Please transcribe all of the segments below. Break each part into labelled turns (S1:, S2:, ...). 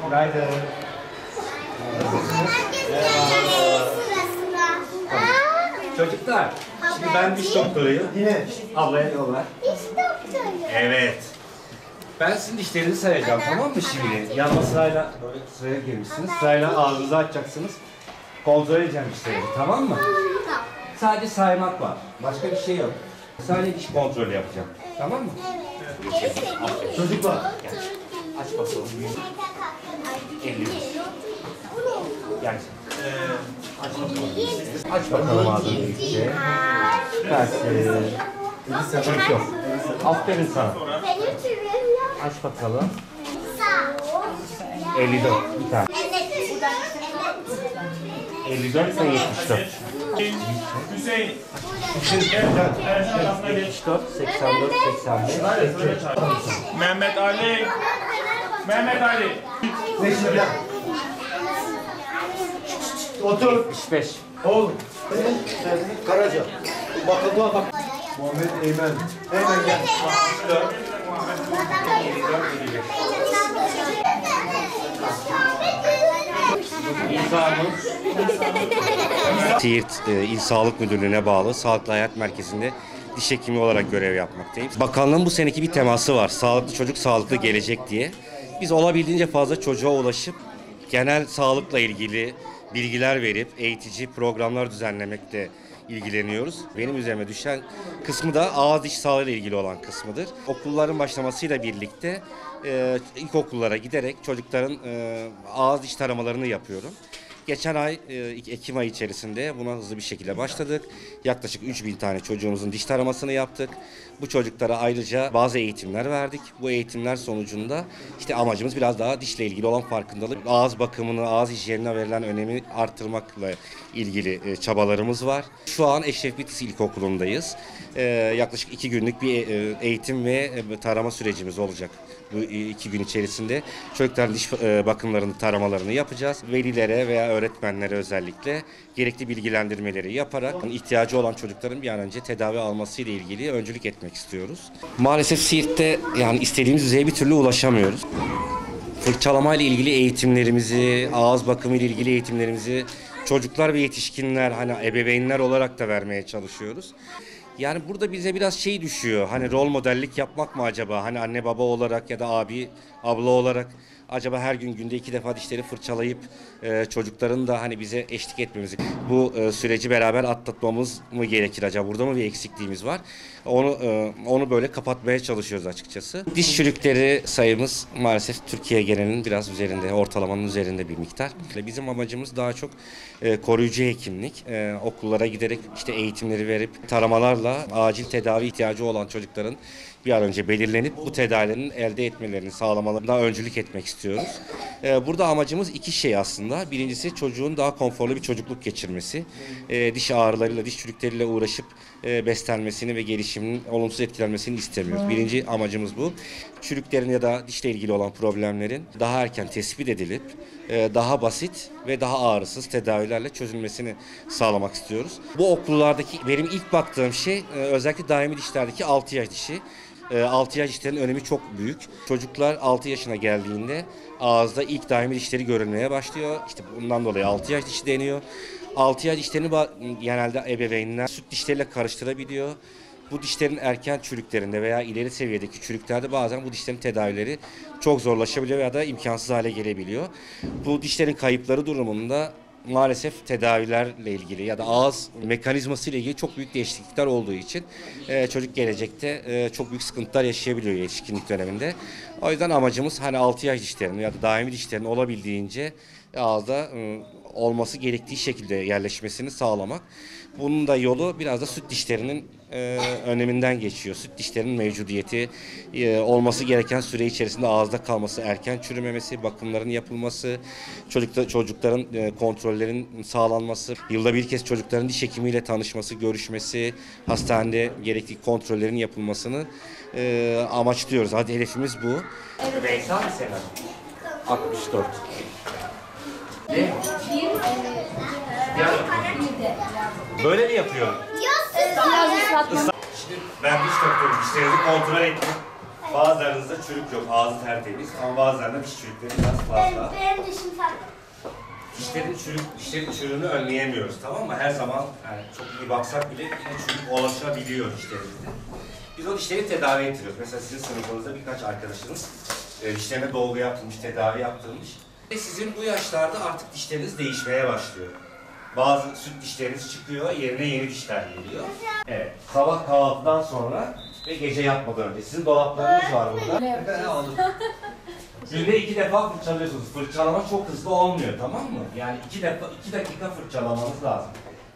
S1: Günaydın. Nasılsınız? Çocuklar, şimdi ben diş doktoruyum. Yine ablaya yollar.
S2: Diş doktoru.
S1: Evet. Ben sizin dişlerinizi sayacağım, tamam mı şimdi? Yanma sırayla, böyle sıraya girmişsiniz. Sırayla ağzınızı açacaksınız. Kontrol edeceğim dişlerinizi, tamam mı?
S2: Tamam.
S1: Sadece saymak var. Başka bir şey yok. Sadece diş kontrolü yapacağım. Tamam mı?
S2: Evet.
S1: Çocuklar, gel. Aç bakalım. Gel. Aç bakalım. Aç bakalım ağzını birlikte. Süpersin. Sıkıntı yok. Aferin sana.
S2: Benim türüm yok.
S1: Aç bakalım.
S2: Sağ.
S1: 54 bir tane.
S2: Evet.
S1: 54 ve 74.
S3: Hüseyin.
S1: Güzel. 74, 84, 85.
S3: Mehmet Ali. Mehmet Ali.
S4: Otur.
S1: 75.
S4: Oğlum. Karaca. Bakılma bak. Muhammed Eymen. Eymen gel.
S1: 64, 54, 55. Siirt İl Sağlık Müdürlüğü'ne bağlı Sağlıklı Hayat Merkezi'nde diş hekimi olarak görev yapmaktayım. Bakanlığın bu seneki bir teması var. Sağlıklı çocuk, sağlıklı gelecek diye. Biz olabildiğince fazla çocuğa ulaşıp genel sağlıkla ilgili bilgiler verip eğitici programlar düzenlemekte ilgileniyoruz. Benim üzerime düşen kısmı da ağız diş sağlığı ile ilgili olan kısmıdır. Okulların başlamasıyla birlikte ilkokullara giderek çocukların ağız diş taramalarını yapıyorum. Geçen ay Ekim ayı içerisinde buna hızlı bir şekilde başladık. Yaklaşık 3000 tane çocuğumuzun diş taramasını yaptık. Bu çocuklara ayrıca bazı eğitimler verdik. Bu eğitimler sonucunda işte amacımız biraz daha dişle ilgili olan farkındalık. Ağız bakımını, ağız hijyenine verilen önemi arttırmakla ilgili çabalarımız var. Şu an Eşref Bitlis İlkokulu'ndayız. Yaklaşık 2 günlük bir eğitim ve tarama sürecimiz olacak. Bu 2 gün içerisinde çocukların diş bakımlarını, taramalarını yapacağız. Velilere veya öğretmenlere özellikle gerekli bilgilendirmeleri yaparak ihtiyacı olan çocukların bir an önce tedavi alması ile ilgili öncülük etmek istiyoruz. Maalesef Siirt'te yani istediğimiz düzeye bir türlü ulaşamıyoruz. Fırçalama ile ilgili eğitimlerimizi, ağız bakımı ile ilgili eğitimlerimizi çocuklar ve yetişkinler, hani ebeveynler olarak da vermeye çalışıyoruz. Yani burada bize biraz şey düşüyor. Hani rol modellik yapmak mı acaba? Hani anne baba olarak ya da abi, abla olarak acaba her gün günde 2 defa dişleri fırçalayıp çocukların da hani bize eşlik etmemiz, bu süreci beraber atlatmamız mı gerekir acaba? Burada mı bir eksikliğimiz var? Onu böyle kapatmaya çalışıyoruz açıkçası. Diş çürükleri sayımız maalesef Türkiye genelinin biraz üzerinde, ortalamanın üzerinde bir miktar. Bizim amacımız daha çok koruyucu hekimlik. Okullara giderek işte eğitimleri verip taramalarla acil tedavi ihtiyacı olan çocukların bir an önce belirlenip bu tedavilerin elde etmelerini sağlamalarına öncülük etmek istiyoruz. Burada amacımız 2 şey aslında. Birincisi çocuğun daha konforlu bir çocukluk geçirmesi. Diş ağrılarıyla, diş çürükleriyle uğraşıp beslenmesini ve gelişiminin olumsuz etkilenmesini istemiyoruz. Birinci amacımız bu. Çürüklerin ya da dişle ilgili olan problemlerin daha erken tespit edilip daha basit ve daha ağrısız tedavilerle çözülmesini sağlamak istiyoruz. Bu okullardaki benim ilk baktığım şey özellikle daimi dişlerdeki 6 yaş dişi. 6 yaş dişlerin önemi çok büyük. Çocuklar 6 yaşına geldiğinde ağızda ilk daimi dişleri görülmeye başlıyor. İşte bundan dolayı 6 yaş dişi deniyor. 6 yaş dişlerini genelde ebeveynler süt dişleriyle karıştırabiliyor. Bu dişlerin erken çürüklerinde veya ileri seviyedeki çürüklerde bazen bu dişlerin tedavileri çok zorlaşabiliyor veya da imkansız hale gelebiliyor. Bu dişlerin kayıpları durumunda maalesef tedavilerle ilgili ya da ağız mekanizması ile ilgili çok büyük değişiklikler olduğu için çocuk gelecekte çok büyük sıkıntılar yaşayabiliyor yetişkinlik döneminde. O yüzden amacımız hani 6 yaş dişlerinin ya da daimi dişlerin olabildiğince ağızda olması gerektiği şekilde yerleşmesini sağlamak. Bunun da yolu biraz da süt dişlerinin öneminden geçiyor. Süt dişlerinin mevcudiyeti, olması gereken süre içerisinde ağızda kalması, erken çürümemesi, bakımların yapılması, çocukların kontrollerin sağlanması, yılda bir kez çocukların diş hekimiyle tanışması, görüşmesi, hastanede gerekli kontrollerin yapılmasını amaçlıyoruz. Hadi hedefimiz bu. Veysel mi senin? 64. Ne? Böyle mi yapıyorum?
S2: Yok,
S1: Şimdi ben diş doktorum. Dişlerinizi kontrol ettim. Bazılarınızda çürük yok, ağzı tertemiz ama bazılarında diş çürükleri biraz fazla.
S2: Benim dişim farklı.
S1: Dişlerin çürüğünü önleyemiyoruz, tamam mı? Her zaman yani çok iyi baksak bile yine çürük ulaşabiliyor dişlerimizde. Biz o dişleri tedavi ettiriyoruz. Mesela sizin sınıfınızda birkaç arkadaşınız dişlerine dolgu yaptırmış, tedavi yaptırmış. Ve sizin bu yaşlarda artık dişleriniz değişmeye başlıyor. Bazı süt dişleriniz çıkıyor, yerine yeni dişler geliyor. Evet, sabah kahvaltıdan sonra ve gece yatmadan önce. Sizin dolaplarınız var burada.
S4: Ben aldım.
S1: Günde 2 defa fırçalıyorsunuz. Fırçalama çok hızlı olmuyor, tamam mı? Yani 2 dakika fırçalamanız lazım.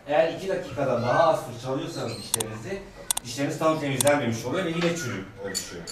S1: Eğer 2 dakikada daha az fırçalıyorsanız dişlerinizi, dişleriniz tam temizlenmemiş oluyor ve yine çürük oluşuyor.